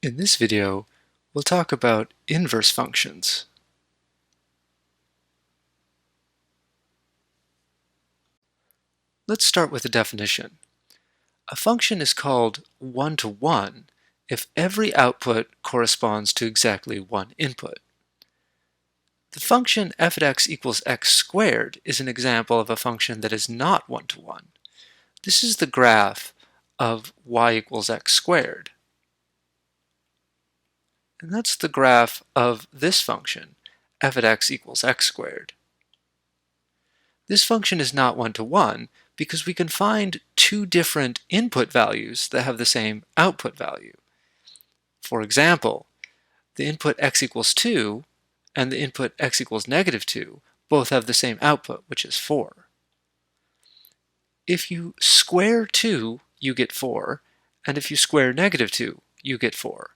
In this video, we'll talk about inverse functions. Let's start with a definition. A function is called one-to-one if every output corresponds to exactly one input. The function f at x equals x squared is an example of a function that is not one-to-one. This is the graph of y equals x squared. And that's the graph of this function, f at x equals x squared. This function is not one-to-one because we can find two different input values that have the same output value. For example, the input x equals 2 and the input x equals negative 2 both have the same output, which is 4. If you square 2, you get 4, and if you square negative 2, you get 4.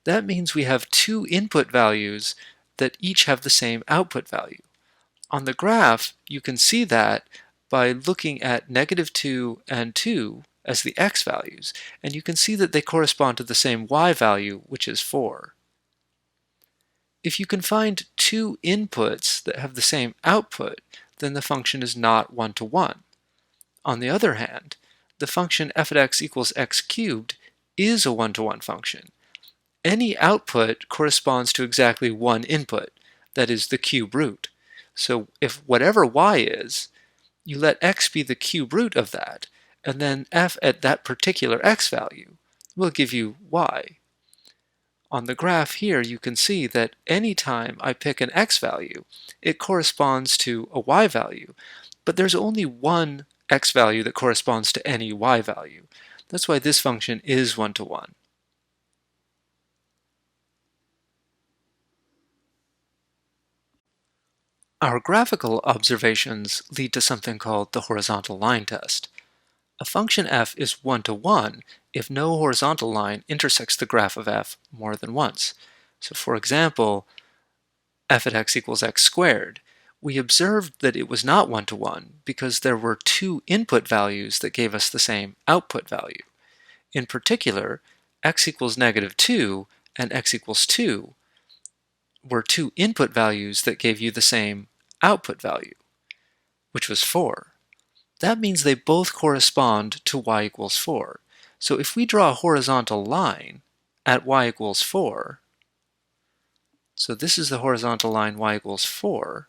That means we have two input values that each have the same output value. On the graph, you can see that by looking at negative 2 and 2 as the x values, and you can see that they correspond to the same y value, which is 4. If you can find two inputs that have the same output, then the function is not one-to-one. On the other hand, the function f at x equals x cubed is a one-to-one function. Any output corresponds to exactly one input, that is the cube root. So if whatever y is, you let x be the cube root of that, and then f at that particular x value will give you y. On the graph here, you can see that any time I pick an x value, it corresponds to a y value, but there's only one x value that corresponds to any y value. That's why this function is one-to-one. Our graphical observations lead to something called the horizontal line test. A function f is one-to-one if no horizontal line intersects the graph of f more than once. So for example, f at x equals x squared. We observed that it was not one-to-one because there were two input values that gave us the same output value. In particular, x equals negative 2 and x equals 2 were two input values that gave you the same output value, which was 4. That means they both correspond to y equals 4. So if we draw a horizontal line at y equals 4, so this is the horizontal line y equals 4,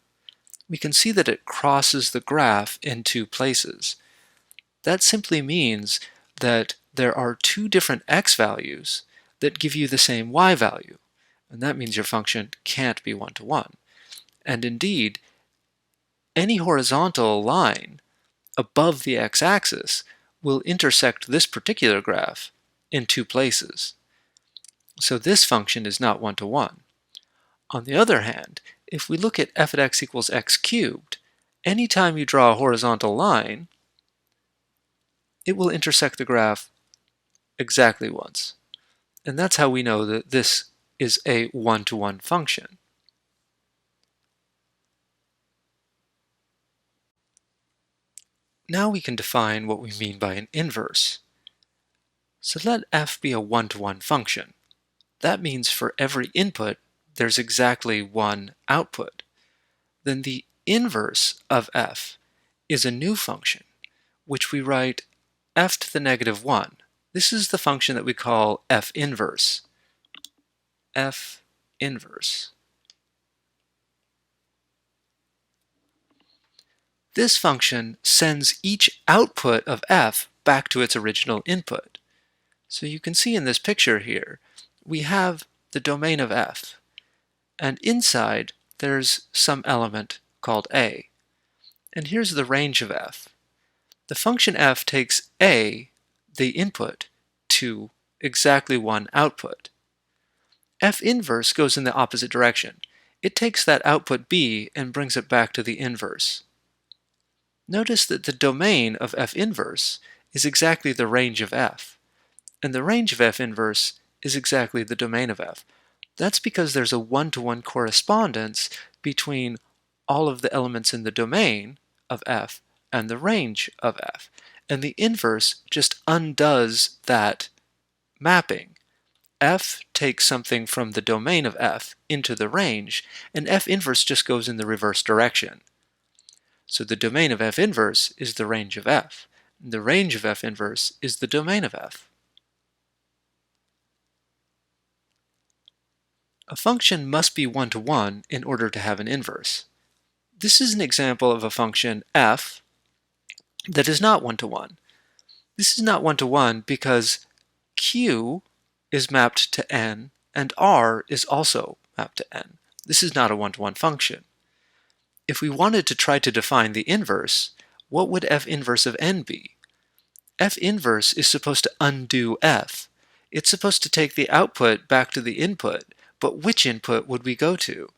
we can see that it crosses the graph in two places. That simply means that there are two different x values that give you the same y value, and that means your function can't be one-to-one. And indeed, any horizontal line above the x-axis will intersect this particular graph in two places. So this function is not one-to-one. On the other hand, if we look at f at x equals x cubed, anytime you draw a horizontal line, it will intersect the graph exactly once. And that's how we know that this is a one-to-one function. Now we can define what we mean by an inverse. So let f be a one-to-one function. That means for every input, there's exactly one output. Then the inverse of f is a new function, which we write f to the negative 1. This is the function that we call f inverse. F inverse. This function sends each output of f back to its original input. So you can see in this picture here, we have the domain of f, and inside there's some element called a. And here's the range of f. The function f takes a, the input, to exactly one output. F inverse goes in the opposite direction. It takes that output b and brings it back to the inverse. Notice that the domain of f inverse is exactly the range of f, and the range of f inverse is exactly the domain of f. That's because there's a one-to-one correspondence between all of the elements in the domain of f and the range of f, and the inverse just undoes that mapping. f takes something from the domain of f into the range, and f inverse just goes in the reverse direction. So the domain of f inverse is the range of f. And the range of f inverse is the domain of f. A function must be one-to-one in order to have an inverse. This is an example of a function f that is not one-to-one. This is not one-to-one because q is mapped to n and r is also mapped to n. This is not a one-to-one function. If we wanted to try to define the inverse, what would f inverse of n be? F inverse is supposed to undo f. It's supposed to take the output back to the input, but which input would we go to?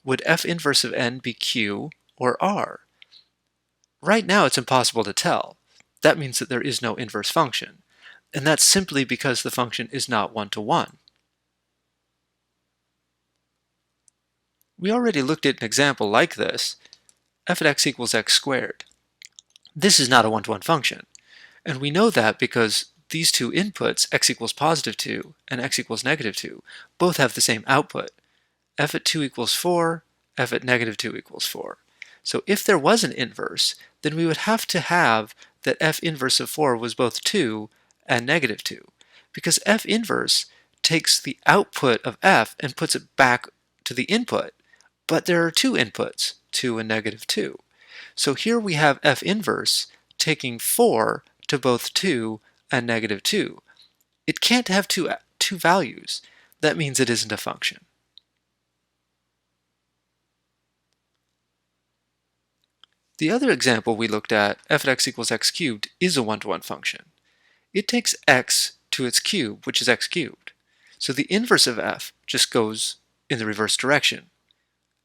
Would f inverse of n be q or r? Right now it's impossible to tell. That means that there is no inverse function, and that's simply because the function is not one-to-one. We already looked at an example like this, f at x equals x squared. This is not a one-to-one function, and we know that because these two inputs, x equals positive 2 and x equals negative 2, both have the same output. F at 2 equals 4, f at negative 2 equals 4. So if there was an inverse, then we would have to have that f inverse of 4 was both 2 and negative 2, because f inverse takes the output of f and puts it back to the input, but there are two inputs, 2 and negative 2. So here we have f inverse taking 4 to both 2 and negative 2. It can't have two values. That means it isn't a function. The other example we looked at, f at x equals x cubed, is a one-to-one function. It takes x to its cube, which is x cubed. So the inverse of f just goes in the reverse direction.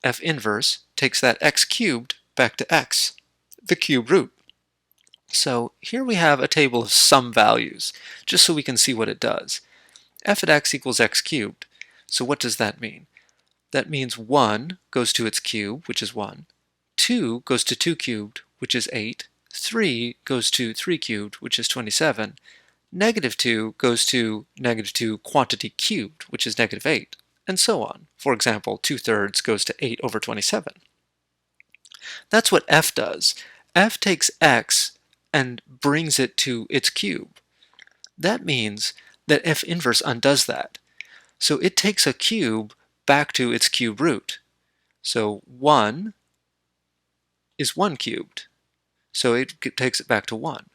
F inverse takes that x cubed back to x, the cube root. So here we have a table of some values, just so we can see what it does. F at x equals x cubed. So what does that mean? That means 1 goes to its cube, which is 1. 2 goes to 2 cubed, which is 8. 3 goes to 3 cubed, which is 27. Negative 2 goes to negative 2 quantity cubed, which is negative 8, and so on. For example, 2/3 goes to 8 over 27. That's what f does. F takes x and brings it to its cube. That means that f inverse undoes that. So it takes a cube back to its cube root. So 1 is 1 cubed, so it takes it back to 1.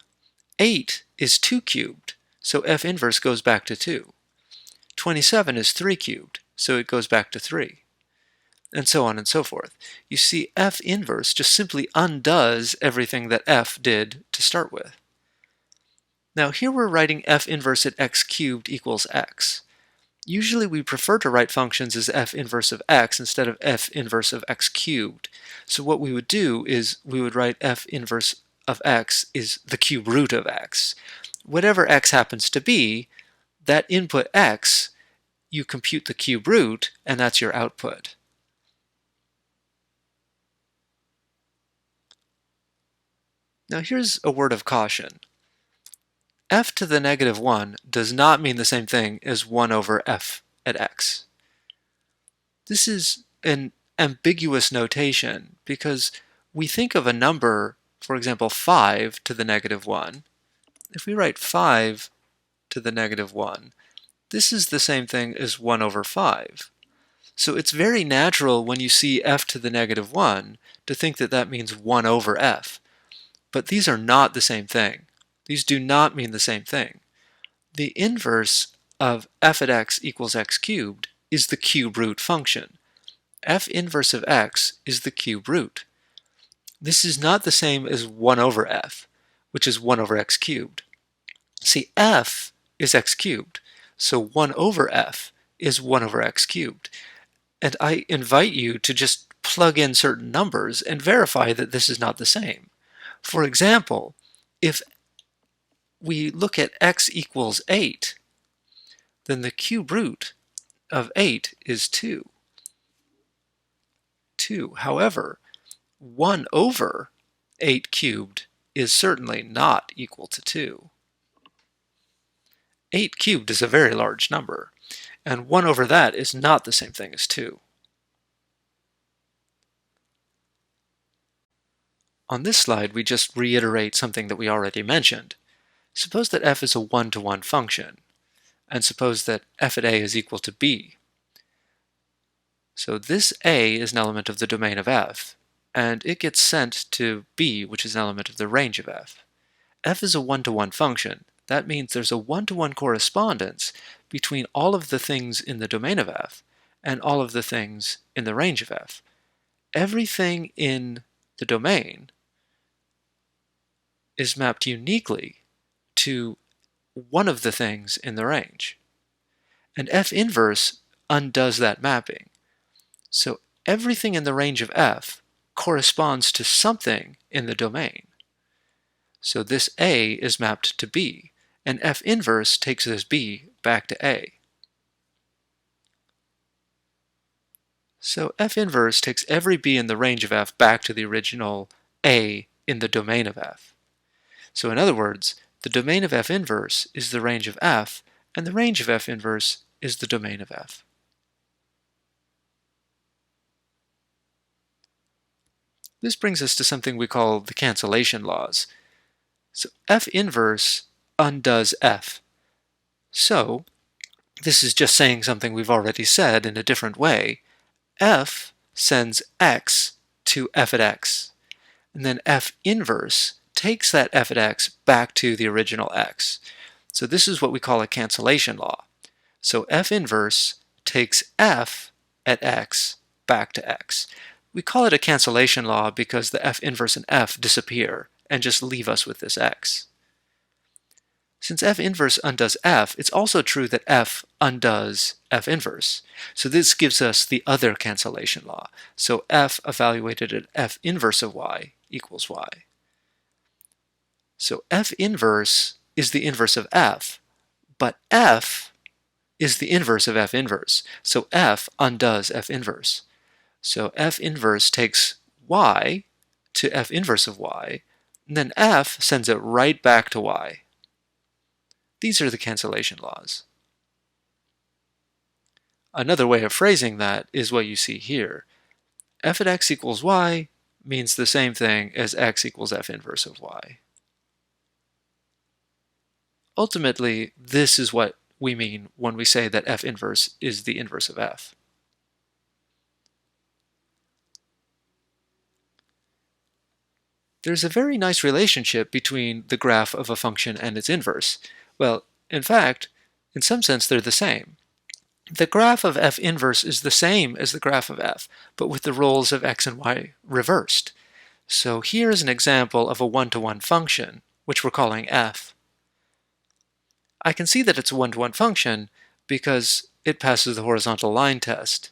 8 is 2 cubed, so f inverse goes back to 2. 27 is 3 cubed, so it goes back to 3. And so on and so forth. You see, f inverse just simply undoes everything that f did to start with. Now here we're writing f inverse at x cubed equals x. Usually we prefer to write functions as f inverse of x instead of f inverse of x cubed. So what we would do is we would write f inverse of x is the cube root of x. Whatever x happens to be, that input x, you compute the cube root, and that's your output. Now here's a word of caution. F to the negative 1 does not mean the same thing as 1 over f at x. This is an ambiguous notation because we think of a number, for example 5 to the negative 1. If we write 5 to the negative 1, this is the same thing as 1 over 5. So it's very natural when you see f to the negative 1 to think that that means 1 over f. But these are not the same thing. These do not mean the same thing. The inverse of f at x equals x cubed is the cube root function. F inverse of x is the cube root. This is not the same as 1 over f, which is 1 over x cubed. See, f is x cubed, so 1 over f is 1 over x cubed. And I invite you to just plug in certain numbers and verify that this is not the same. For example, if we look at x equals 8, then the cube root of 8 is 2. However, 1 over 8 cubed is certainly not equal to 2. 8 cubed is a very large number. And 1 over that is not the same thing as 2. On this slide, we just reiterate something that we already mentioned. Suppose that f is a one-to-one function, and suppose that f at a is equal to b. So this a is an element of the domain of f, and it gets sent to b, which is an element of the range of f. F is a one-to-one function. That means there's a one-to-one correspondence between all of the things in the domain of f and all of the things in the range of f. Everything in the domain is mapped uniquely to one of the things in the range. And f inverse undoes that mapping. So everything in the range of f corresponds to something in the domain. So this a is mapped to b, and f inverse takes this b back to a. So f inverse takes every b in the range of f back to the original a in the domain of f. So in other words, the domain of f inverse is the range of f, and the range of f inverse is the domain of f. This brings us to something we call the cancellation laws. So f inverse undoes f. So this is just saying something we've already said in a different way. F sends x to f at x, and then f inverse takes that f at x back to the original x. So this is what we call a cancellation law. So f inverse takes f at x back to x. We call it a cancellation law because the f inverse and f disappear and just leave us with this x. Since f inverse undoes f, it's also true that f undoes f inverse. So this gives us the other cancellation law. So f evaluated at f inverse of y equals y. So f inverse is the inverse of f, but f is the inverse of f inverse. So f undoes f inverse. So f inverse takes y to f inverse of y, and then f sends it right back to y. These are the cancellation laws. Another way of phrasing that is what you see here. F at x equals y means the same thing as x equals f inverse of y. Ultimately, this is what we mean when we say that f inverse is the inverse of f. There's a very nice relationship between the graph of a function and its inverse. Well, in fact, in some sense they're the same. The graph of f inverse is the same as the graph of f, but with the roles of x and y reversed. So here's an example of a one-to-one function, which we're calling f. I can see that it's a one-to-one function because it passes the horizontal line test.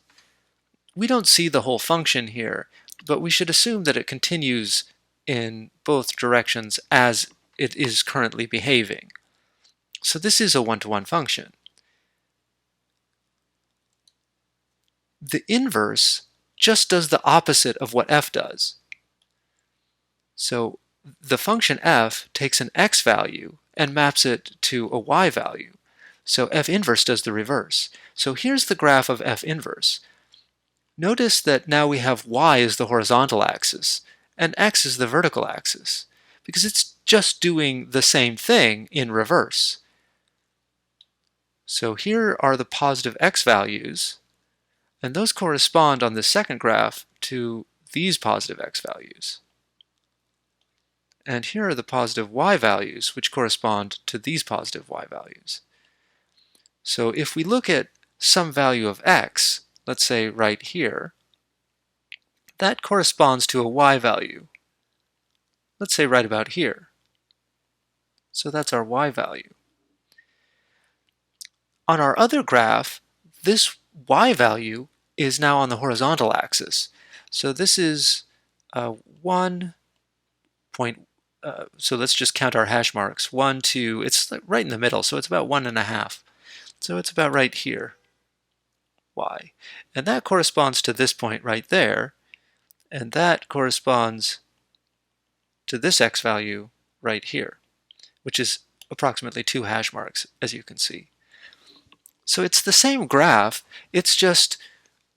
We don't see the whole function here, but we should assume that it continues in both directions as it is currently behaving. So this is a one-to-one function. The inverse just does the opposite of what f does. So the function f takes an x value and maps it to a y value. So f inverse does the reverse. So here's the graph of f inverse. Notice that now we have y as the horizontal axis and x is the vertical axis, because it's just doing the same thing in reverse. So here are the positive x values, and those correspond on the second graph to these positive x values. And here are the positive y values, which correspond to these positive y values. So if we look at some value of x, let's say right here, that corresponds to a y value. Let's say right about here. So that's our y value. On our other graph, this y value is now on the horizontal axis. So this is 1 point, so let's just count our hash marks. 1, 2, it's right in the middle, so it's about 1.5. So it's about right here, y. And that corresponds to this point right there, and that corresponds to this x value right here, which is approximately 2 hash marks, as you can see. So it's the same graph, it's just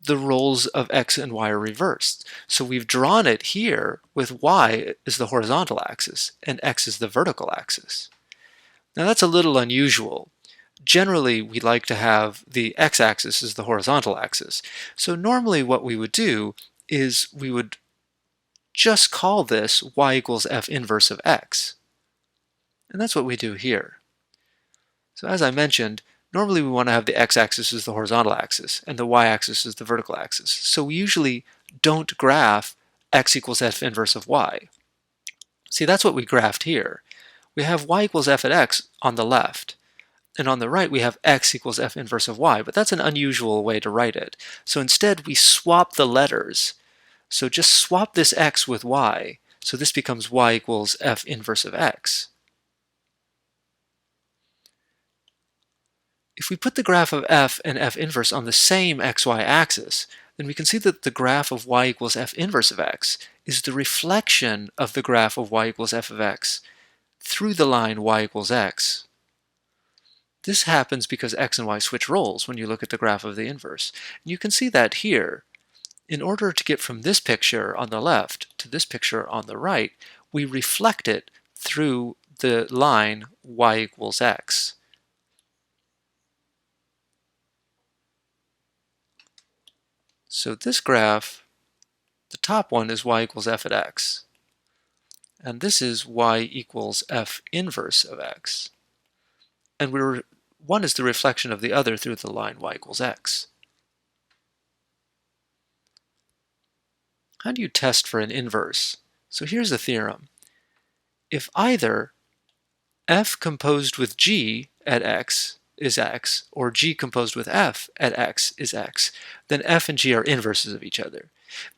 the roles of x and y are reversed. So we've drawn it here with y as the horizontal axis and x is the vertical axis. Now that's a little unusual. Generally, we like to have the x-axis as the horizontal axis. So normally what we would do is we would just call this y equals f inverse of x. And that's what we do here. So as I mentioned, normally we want to have the x-axis as the horizontal axis and the y-axis as the vertical axis. So we usually don't graph x equals f inverse of y. See, that's what we graphed here. We have y equals f at x on the left, and on the right we have x equals f inverse of y, but that's an unusual way to write it. So instead we swap the letters. So just swap this x with y, so this becomes y equals f inverse of x. If we put the graph of f and f inverse on the same xy axis, then we can see that the graph of y equals f inverse of x is the reflection of the graph of y equals f of x through the line y equals x. This happens because x and y switch roles when you look at the graph of the inverse. And you can see that here. In order to get from this picture on the left to this picture on the right, we reflect it through the line y equals x. So this graph, the top one is y equals f at x. And this is y equals f inverse of x. And one is the reflection of the other through the line y equals x. How do you test for an inverse? So here's a theorem. If either f composed with g at x is x, or g composed with f at x is x, then f and g are inverses of each other.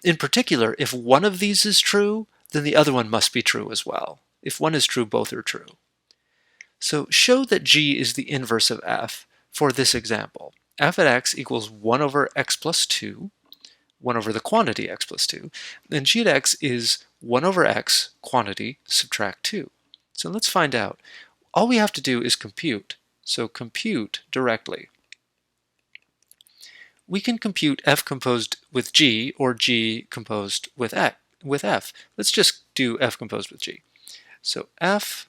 In particular, if one of these is true, then the other one must be true as well. If one is true, both are true. So show that g is the inverse of f for this example. F at x equals 1 over x plus 2, 1 over the quantity x plus 2, and g at x is 1 over x, quantity, subtract 2. So let's find out. All we have to do is compute. So compute directly. We can compute f composed with g or g composed with f. Let's just do f composed with g. So f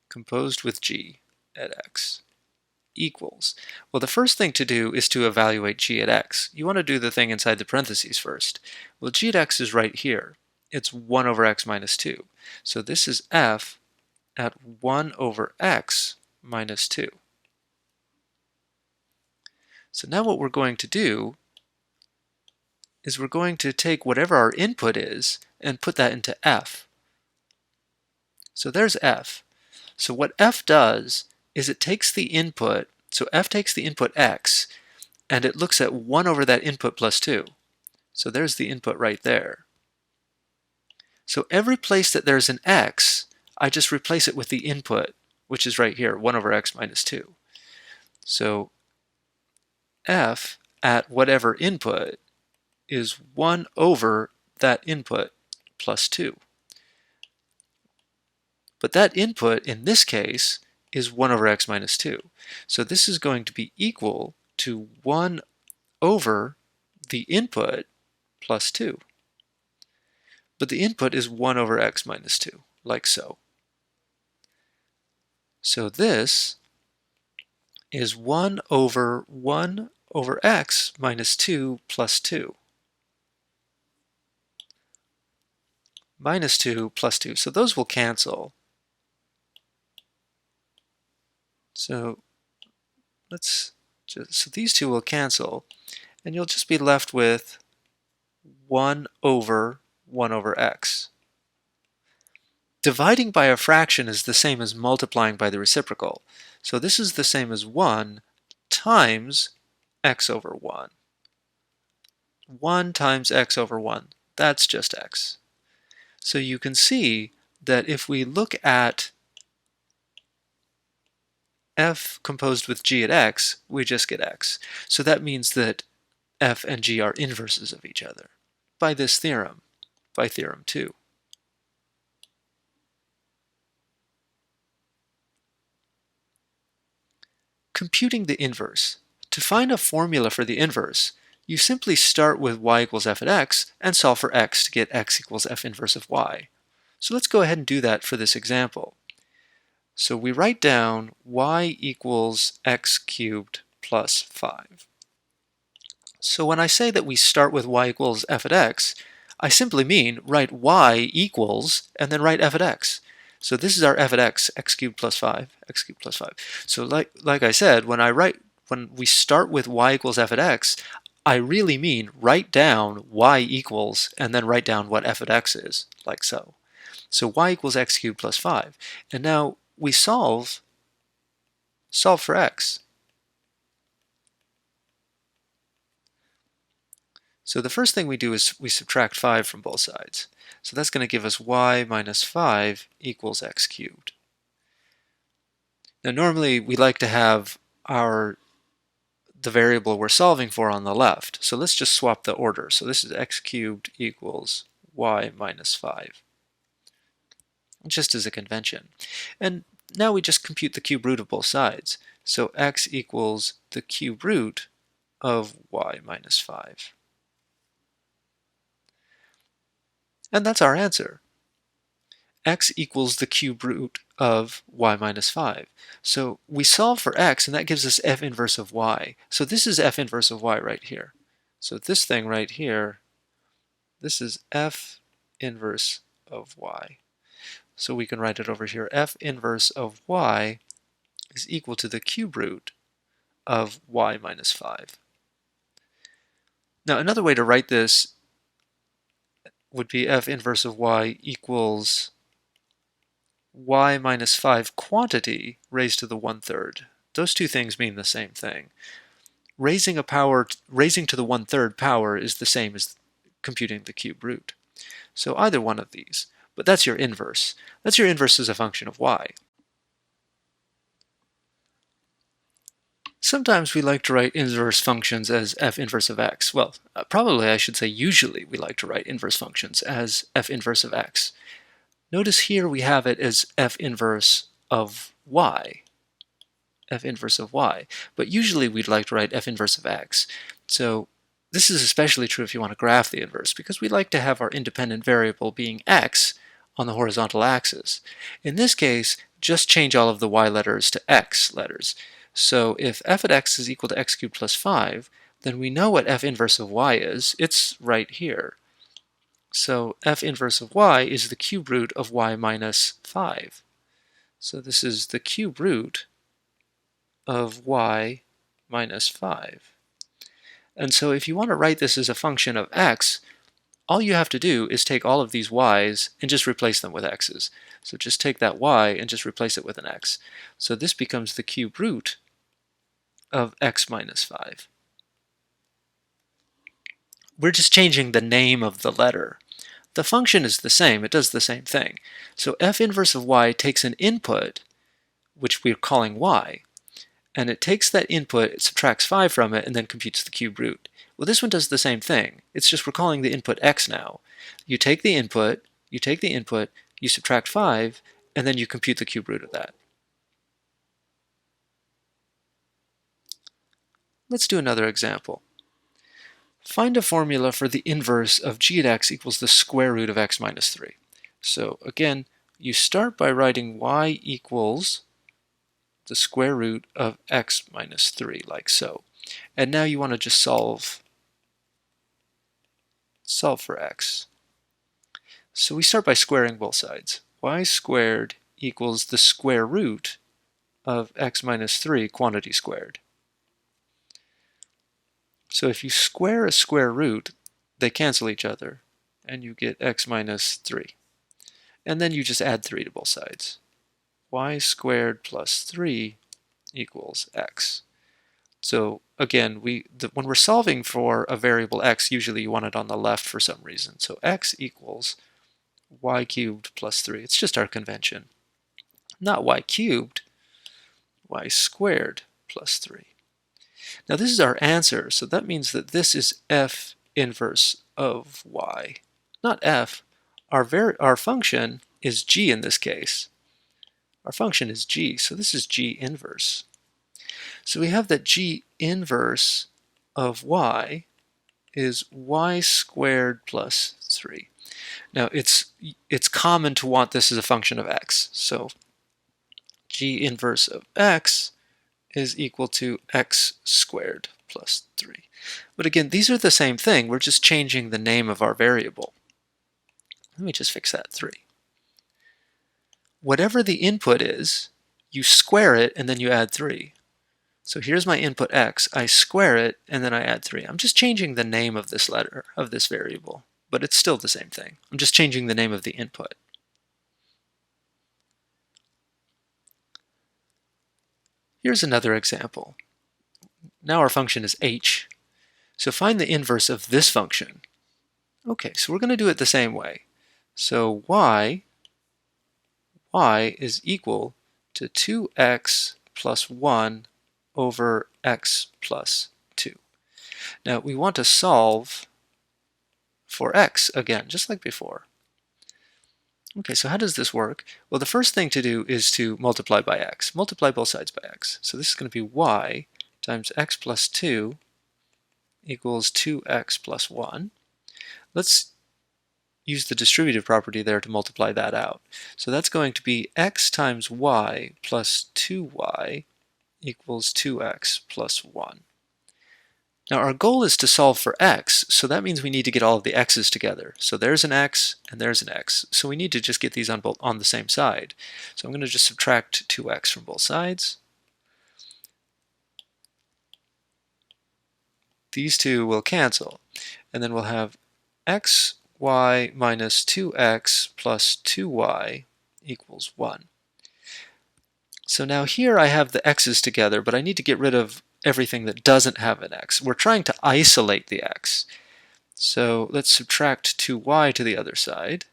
composed with g at x equals. Well, the first thing to do is to evaluate g at x. You want to do the thing inside the parentheses first. Well, g at x is right here. It's 1 over x minus 2. So this is f at 1 over x minus 2. So now what we're going to do is we're going to take whatever our input is and put that into f. So there's f. So what f does is it takes the input, so f takes the input x, and it looks at 1 over that input plus 2. So there's the input right there. So every place that there's an x, I just replace it with the input, which is right here, 1 over x minus 2. So f at whatever input is 1 over that input plus 2. But that input, in this case, is 1 over x minus 2. So this is going to be equal to 1 over the input plus 2. But the input is 1 over x minus 2, like so. So this is 1 over x minus 2 plus 2. Minus 2 plus 2. So those will cancel. So so these two will cancel, and you'll just be left with 1 over x. Dividing by a fraction is the same as multiplying by the reciprocal. So this is the same as 1 times x over 1. 1 times x over 1. That's just x. So you can see that if we look at f composed with g at x, we just get x. So that means that f and g are inverses of each other by this theorem, by theorem 2. Computing the inverse. To find a formula for the inverse, you simply start with y equals f at x and solve for x to get x equals f inverse of y. So let's go ahead and do that for this example. So we write down y equals x cubed plus 5. So when I say that we start with y equals f at x, I simply mean write y equals and then write f at x. So this is our f at x, x cubed plus 5, x cubed plus 5. So like I said, when we start with y equals f at x, I really mean write down y equals and then write down what f at x is, like so. So y equals x cubed plus 5. And now we solve for x. So the first thing we do is we subtract 5 from both sides. So that's going to give us y minus 5 equals x cubed. Now normally we like to have the variable we're solving for on the left. So let's just swap the order. So this is x cubed equals y minus 5, just as a convention. And now we just compute the cube root of both sides. So x equals the cube root of y minus 5. And that's our answer. X equals the cube root of y minus 5. So we solve for x, and that gives us f inverse of y. So this is f inverse of y right here. So this thing right here, this is f inverse of y. So we can write it over here. F inverse of y is equal to the cube root of y minus 5. Now another way to write this would be f inverse of y equals y minus 5 quantity raised to the 1/3. Those two things mean the same thing. Raising to the 1/3 power is the same as computing the cube root. So either one of these. But that's your inverse. That's your inverse as a function of y. Sometimes we like to write inverse functions as f inverse of x. Well, probably I should say usually we like to write inverse functions as f inverse of x. Notice here we have it as f inverse of y. F inverse of y. But usually we'd like to write f inverse of x. So this is especially true if you want to graph the inverse, because we like to have our independent variable being x on the horizontal axis. In this case, just change all of the y letters to x letters. So if f at x is equal to x cubed plus 5, then we know what f inverse of y is. It's right here. So f inverse of y is the cube root of y minus 5. So this is the cube root of y minus 5. And so if you want to write this as a function of x, all you have to do is take all of these y's and just replace them with x's. So just take that y and just replace it with an x. So this becomes the cube root of x minus 5. We're just changing the name of the letter. The function is the same, it does the same thing. So f inverse of y takes an input, which we're calling y, and it takes that input, it subtracts 5 from it, and then computes the cube root. Well, this one does the same thing. It's just we're calling the input x now. You take the input, you subtract 5, and then you compute the cube root of that. Let's do another example. Find a formula for the inverse of g at x equals the square root of x minus 3. So again, you start by writing y equals the square root of x minus 3, like so. And now you want to just solve for x. So we start by squaring both sides. Y squared equals the square root of x minus 3 quantity squared. So if you square a square root, they cancel each other, and you get x minus 3. And then you just add 3 to both sides. Y squared plus 3 equals x. So again, when we're solving for a variable x, usually you want it on the left for some reason. So x equals y cubed plus 3. It's just our convention. Not y cubed, y squared plus 3. Now this is our answer, so that means that this is f inverse of y. Not f. Our function is g in this case. Our function is g, so this is g inverse. So we have that g inverse of y is y squared plus 3. Now it's common to want this as a function of x. So g inverse of x is equal to x squared plus 3. But again, these are the same thing. We're just changing the name of our variable. Let me just fix that 3. Whatever the input is, you square it and then you add 3. So here's my input x. I square it and then I add 3. I'm just changing the name of this letter, of this variable, but it's still the same thing. I'm just changing the name of the input. Here's another example. Now our function is h. So find the inverse of this function. Okay, so we're going to do it the same way. So y is equal to 2x plus 1 over x plus 2. Now we want to solve for x again, just like before. Okay, so how does this work? Well, the first thing to do is to multiply by x. Multiply both sides by x. So this is going to be y times x plus 2 equals 2x plus 1. Let's use the distributive property there to multiply that out. So that's going to be x times y plus 2y equals 2x plus 1. Now our goal is to solve for x, so that means we need to get all of the x's together. So there's an x and there's an x. So we need to just get these on the same side. So I'm going to just subtract 2x from both sides. These two will cancel, and then we'll have xy minus 2x plus 2y equals 1. So now here I have the x's together, but I need to get rid of everything that doesn't have an x. We're trying to isolate the x. So let's subtract 2y to the other side.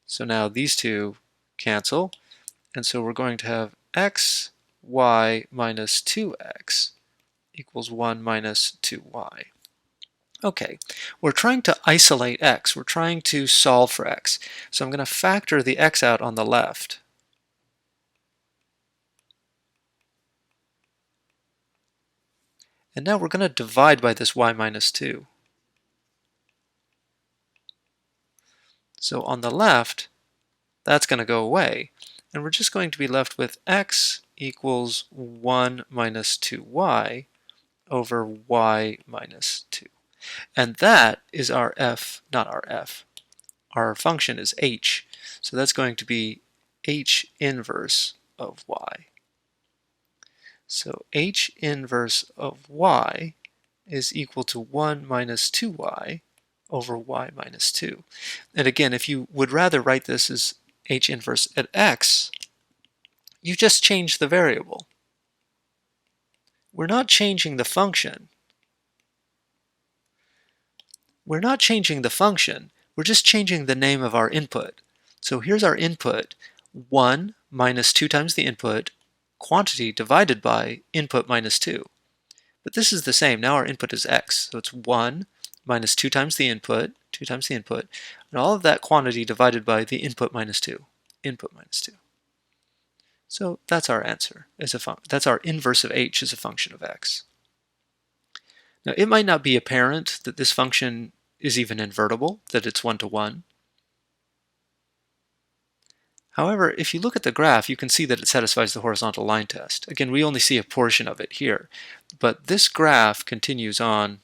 So now these two cancel, and so we're going to have xy minus 2x equals 1 minus 2y. Okay, we're trying to isolate x. We're trying to solve for x. So I'm going to factor the x out on the left. And now we're going to divide by this y minus 2. So on the left, that's going to go away. And we're just going to be left with x equals 1 minus 2y over y minus 2. And that is our f, not our f. Our function is h. So that's going to be h inverse of y. So h inverse of y is equal to 1 minus 2y over y minus 2. And again, if you would rather write this as h inverse at x, you just change the variable. We're not changing the function. We're not changing the function. We're just changing the name of our input. So here's our input, 1 minus 2 times the input, quantity divided by input minus 2. But this is the same. Now our input is x. So it's 1 minus 2 times the input, and all of that quantity divided by the input minus 2, input minus 2. So that's our answer. That's our inverse of h as a function of x. Now it might not be apparent that this function is even invertible, that it's 1 to 1. However, if you look at the graph, you can see that it satisfies the horizontal line test. Again, we only see a portion of it here, but this graph continues on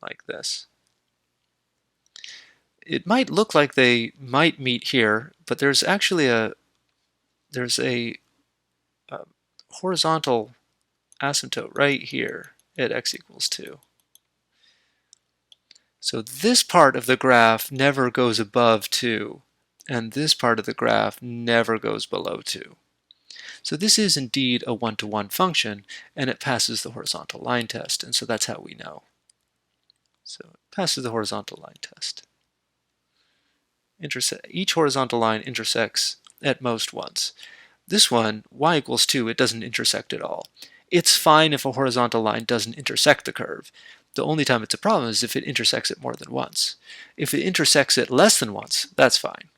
like this. It might look like they might meet here, but there's actually a horizontal asymptote right here at x equals 2. So this part of the graph never goes above 2, and this part of the graph never goes below 2. So this is indeed a one-to-one function, and it passes the horizontal line test, and so that's how we know. So it passes the horizontal line test. Each horizontal line intersects at most once. This one, y equals 2, it doesn't intersect at all. It's fine if a horizontal line doesn't intersect the curve. The only time it's a problem is if it intersects it more than once. If it intersects it less than once, that's fine.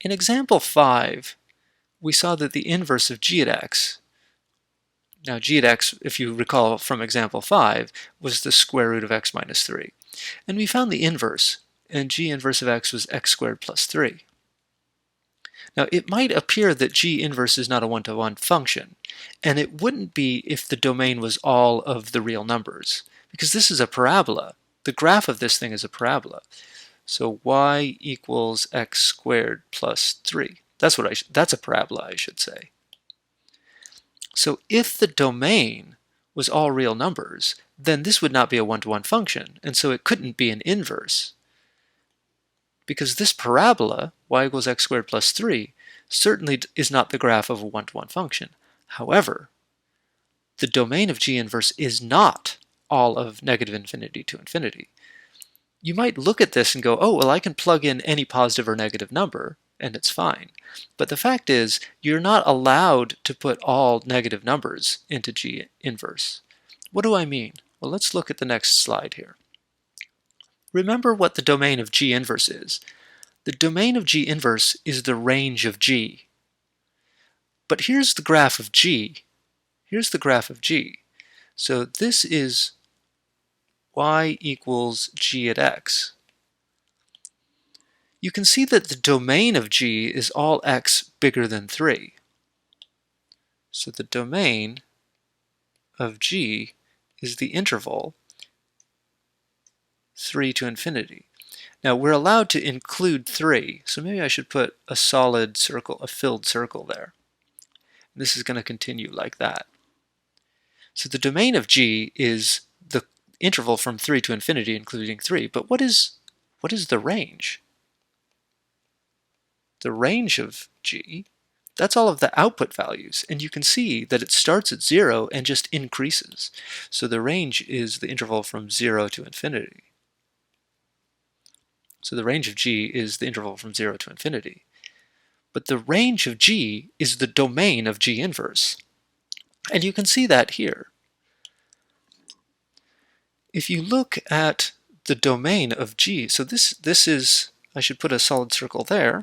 In example 5, we saw that the inverse of g at x, now g at x, if you recall from example 5, was the square root of x minus 3. And we found the inverse, and g inverse of x was x squared plus 3. Now it might appear that g inverse is not a one-to-one function, and it wouldn't be if the domain was all of the real numbers, because this is a parabola. The graph of this thing is a parabola. So y equals x squared plus 3. That's a parabola, I should say. So if the domain was all real numbers, then this would not be a one-to-one function, and so it couldn't be an inverse. Because this parabola, y equals x squared plus 3, certainly is not the graph of a one-to-one function. However, the domain of g inverse is not all of negative infinity to infinity. You might look at this and go, oh, well, I can plug in any positive or negative number, and it's fine. But the fact is, you're not allowed to put all negative numbers into g inverse. What do I mean? Well, let's look at the next slide here. Remember what the domain of g inverse is. The domain of g inverse is the range of g. But here's the graph of g. Here's the graph of g. So this is y equals g at x. You can see that the domain of g is all x bigger than 3. So the domain of g is the interval 3 to infinity. Now we're allowed to include 3, so maybe I should put a solid circle, a filled circle there. This is going to continue like that. So the domain of g is the interval from 3 to infinity, including 3. But what is the range? The range of g, that's all of the output values. And you can see that it starts at 0 and just increases. So the range is the interval from 0 to infinity. So the range of g is the interval from 0 to infinity. But the range of g is the domain of g inverse. And you can see that here. If you look at the domain of g, so this is, I should put a solid circle there.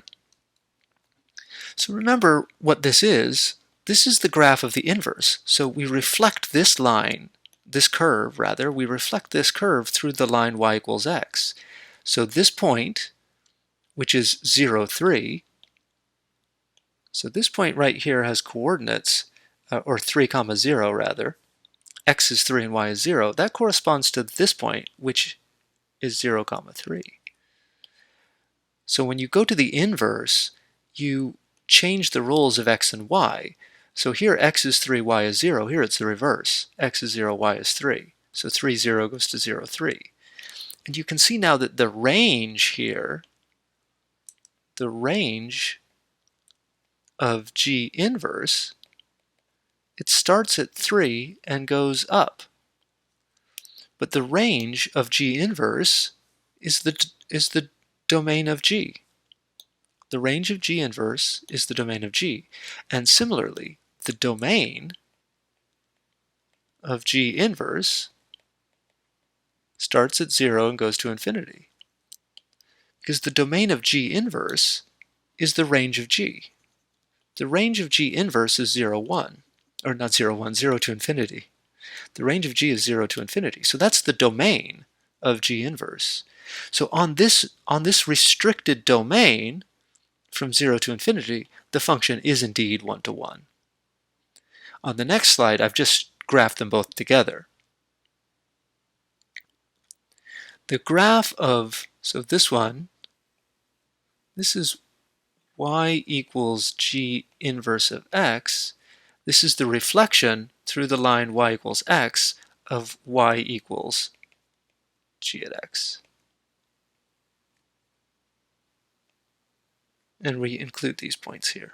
So remember what this is. This is the graph of the inverse. So we reflect this line, this curve rather, we reflect this curve through the line y equals x. So this point, which is 0, 3, so this point right here has coordinates, or 3, 0 rather. X is 3 and y is 0. That corresponds to this point, which is 0, 3. So when you go to the inverse, you change the roles of x and y. So here x is 3, y is 0. Here it's the reverse. X is 0, y is 3. So 3, 0 goes to 0, 3. And you can see now that the range here, the range of g inverse, it starts at 3 and goes up. But the range of g inverse is the domain of g. The range of g inverse is the domain of g. And similarly, the domain of g inverse starts at 0 and goes to infinity. Because the domain of g inverse is the range of g. The range of g inverse is 0, 1. Or not 0, 1, 0 to infinity. The range of g is 0 to infinity. So that's the domain of g inverse. So on this restricted domain, from 0 to infinity, the function is indeed one-to-one. On the next slide, I've just graphed them both together. The graph of, so this one, this is y equals g inverse of x. This is the reflection through the line y equals x of y equals g at x. And we include these points here.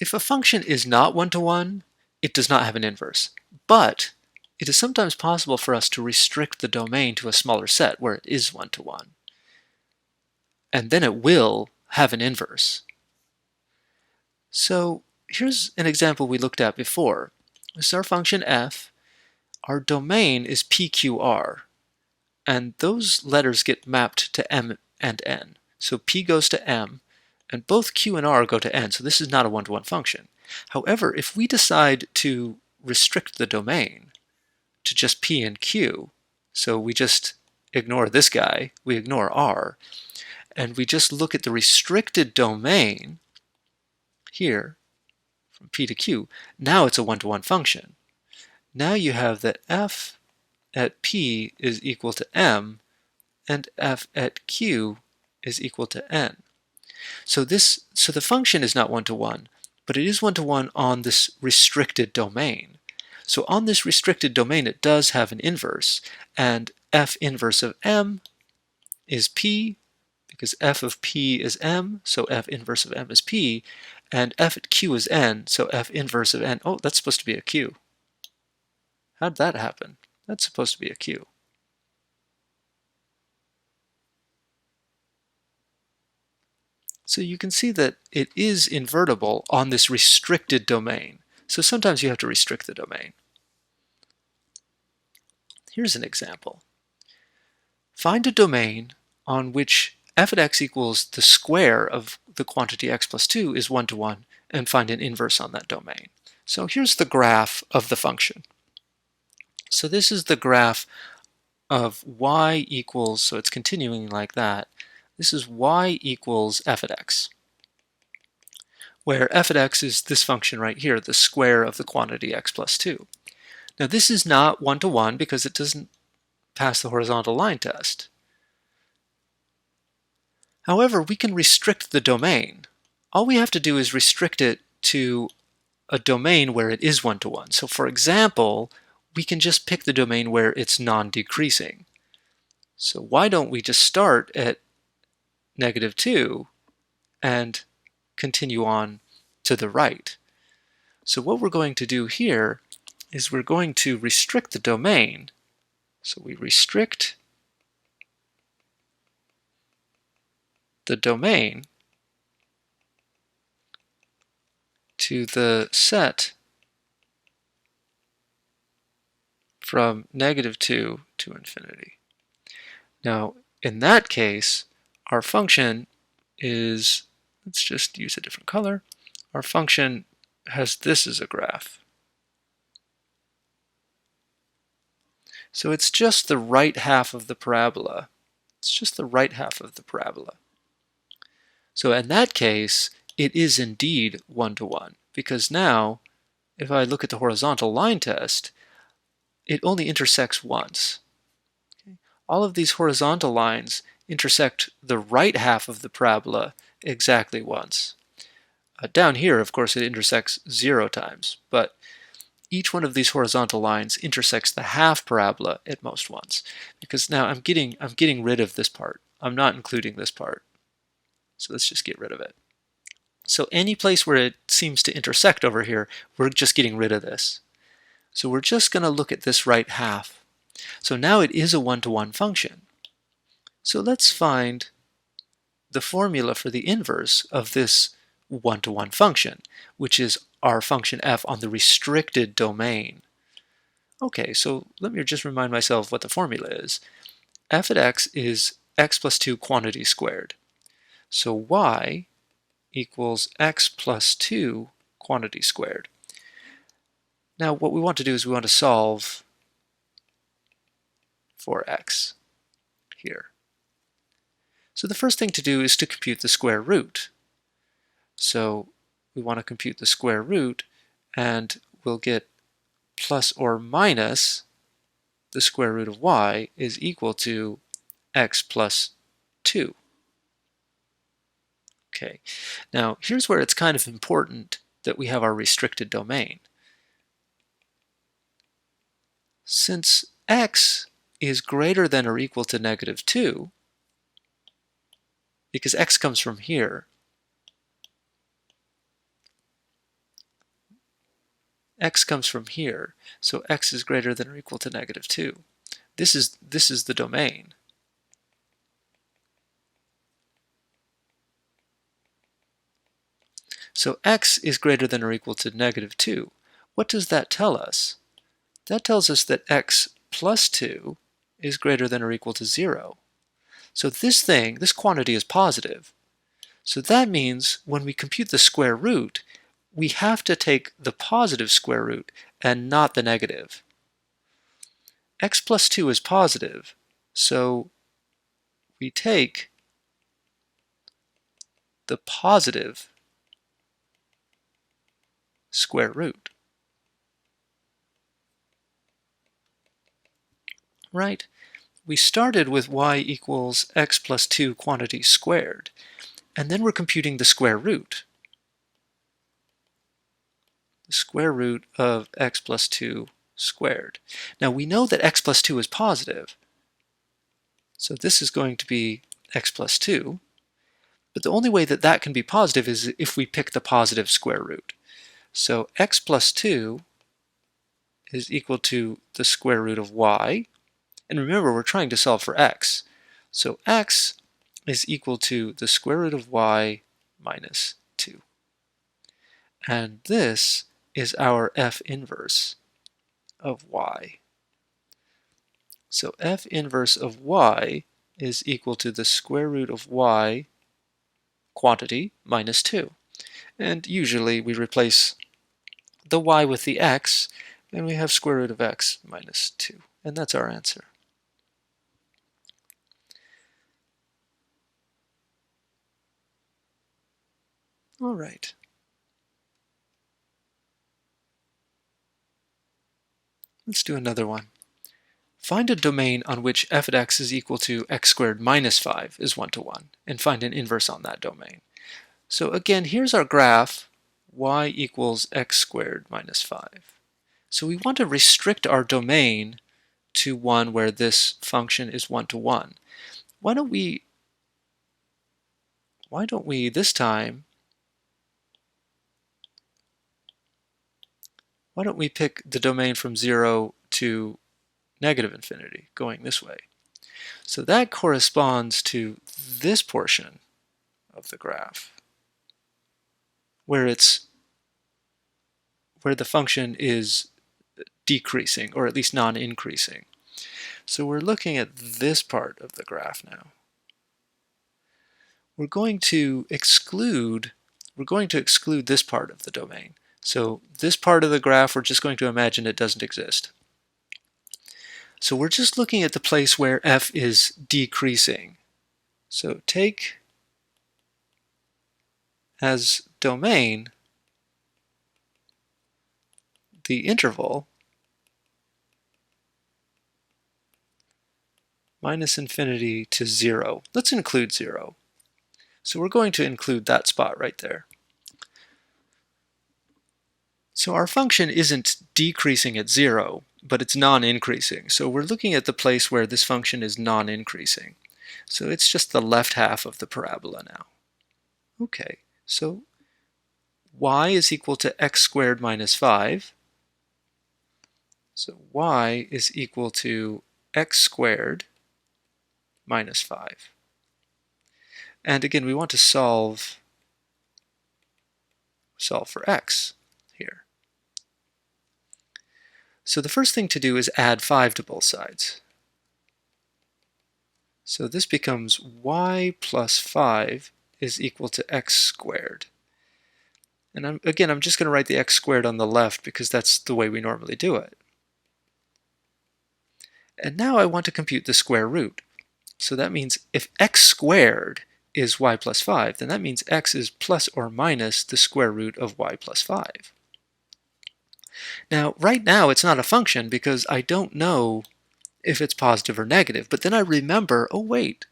If a function is not one-to-one, it does not have an inverse. But it is sometimes possible for us to restrict the domain to a smaller set where it is one-to-one. And then it will have an inverse. So here's an example we looked at before. This is our function f. Our domain is PQR. and those letters get mapped to m and n. So p goes to m, and both q and r go to n, so this is not a one-to-one function. However, if we decide to restrict the domain to just p and q, so we just ignore this guy, we ignore r, and we just look at the restricted domain here, from p to q, now it's a one-to-one function. Now you have that f at p is equal to m, and f at q is equal to n. So the function is not one-to-one, but it is one-to-one on this restricted domain. So on this restricted domain, it does have an inverse, and f inverse of m is p, because f of p is m, so f inverse of m is p, and f at q is n, so f inverse of n, oh, that's supposed to be a q. How'd that happen? That's supposed to be a q. So you can see that it is invertible on this restricted domain. So sometimes you have to restrict the domain. Here's an example. Find a domain on which f at x equals the square of the quantity x plus 2 is 1-to-1, and find an inverse on that domain. So here's the graph of the function. So this is the graph of y equals, so it's continuing like that. This is y equals f at x, where f at x is this function right here, the square of the quantity x plus 2. Now this is not 1-to-1 because it doesn't pass the horizontal line test. However, we can restrict the domain. All we have to do is restrict it to a domain where it is 1-to-1. So for example, we can just pick the domain where it's non-decreasing. So why don't we just start at -2 and continue on to the right? So what we're going to do here is we're going to restrict the domain. So we restrict the domain to the set from -2 to infinity. Now, in that case, our function is, let's just use a different color. Our function has this as a graph. So it's just the right half of the parabola. It's just the right half of the parabola. So in that case, it is indeed 1-to-1, because now, if I look at the horizontal line test, it only intersects once. Okay? All of these horizontal lines intersect the right half of the parabola exactly once. Down here, of course, it intersects 0 times, but each one of these horizontal lines intersects the half parabola at most once, because now I'm getting rid of this part. I'm not including this part. So let's just get rid of it. So any place where it seems to intersect over here, we're just getting rid of this. So we're just going to look at this right half. So now it is a 1-to-1 function. So let's find the formula for the inverse of this 1-to-1 function, which is our function f on the restricted domain. Okay, so let me just remind myself what the formula is. F at x is x plus 2 quantity squared. So y equals x plus 2 quantity squared. Now what we want to do is we want to solve for x here. So the first thing to do is to compute the square root. So we want to compute the square root, and we'll get plus or minus the square root of y is equal to x plus 2. Okay, now here's where it's kind of important that we have our restricted domain. Since x is greater than or equal to -2, because x comes from here, x comes from here, so x is greater than or equal to -2. This is the domain. So x is greater than or equal to -2. What does that tell us? That tells us that x plus 2 is greater than or equal to 0. So this quantity is positive. So that means when we compute the square root, we have to take the positive square root and not the negative. X plus 2 is positive, so we take the positive square root. Right? We started with y equals x plus 2 quantity squared, and then we're computing the square root. The square root of x plus 2 squared. Now we know that x plus 2 is positive, so this is going to be x plus 2, but the only way that that can be positive is if we pick the positive square root. So x plus 2 is equal to the square root of y, and remember we're trying to solve for x. So x is equal to the square root of y minus 2. And this is our f inverse of y. So f inverse of y is equal to the square root of y quantity minus 2. And usually we replace the y with the x, and we have square root of x minus 2. And that's our answer. All right. Let's do another one. Find a domain on which f at x is equal to x squared minus 5 is 1 to 1, and find an inverse on that domain. So again, here's our graph, y equals x squared minus 5. So we want to restrict our domain to one where this function is 1 to 1. Why don't we this time, why don't we pick the domain from 0 to negative infinity, going this way? So that corresponds to this portion of the graph, where the function is decreasing, or at least non-increasing. So we're looking at this part of the graph now. We're going to exclude this part of the domain. So this part of the graph, we're just going to imagine it doesn't exist. So we're just looking at the place where f is decreasing. So take as domain the interval minus infinity to 0. Let's include 0. So we're going to include that spot right there. So our function isn't decreasing at 0, but it's non-increasing. So we're looking at the place where this function is non-increasing. So it's just the left half of the parabola now. Okay, so y is equal to x squared minus 5. So y is equal to x squared minus 5. And again, we want to solve for x here. So the first thing to do is add 5 to both sides. So this becomes y plus 5 is equal to x squared. And I'm just going to write the x squared on the left because that's the way we normally do it. And now I want to compute the square root. So that means if x squared is y plus 5, then that means x is plus or minus the square root of y plus 5. Now, right now it's not a function because I don't know if it's positive or negative, but then I remember, oh wait,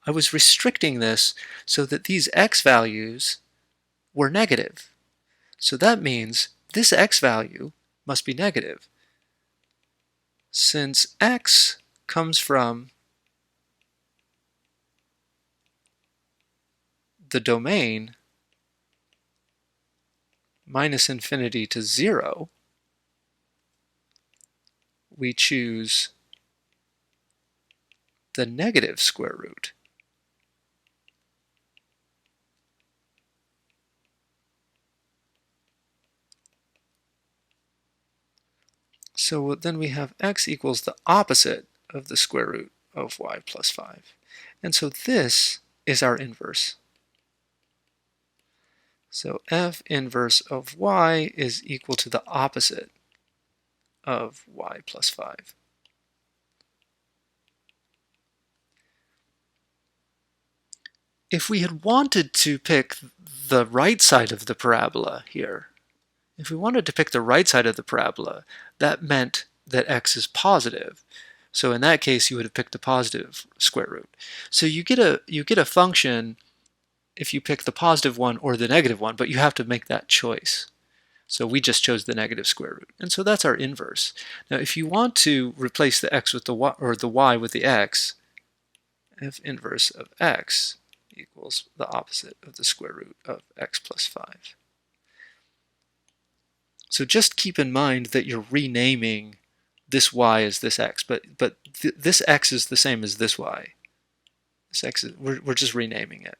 I was restricting this so that these x values were negative. So that means this x value must be negative. Since x comes from the domain minus infinity to 0, we choose the negative square root. So then we have x equals the opposite of the square root of y plus 5. And so this is our inverse. So f inverse of y is equal to the opposite of y plus 5. If we had wanted to pick the right side of the parabola here, if we wanted to pick the right side of the parabola, that meant that x is positive. So in that case, you would have picked the positive square root. So you get a function if you pick the positive one or the negative one, but you have to make that choice. So we just chose the negative square root. And so that's our inverse. Now if you want to replace the x with the y, or the y with the x, f inverse of x equals the opposite of the square root of x plus 5. So just keep in mind that you're renaming this y as this x, but this x is the same as this y. This x is, we're just renaming it.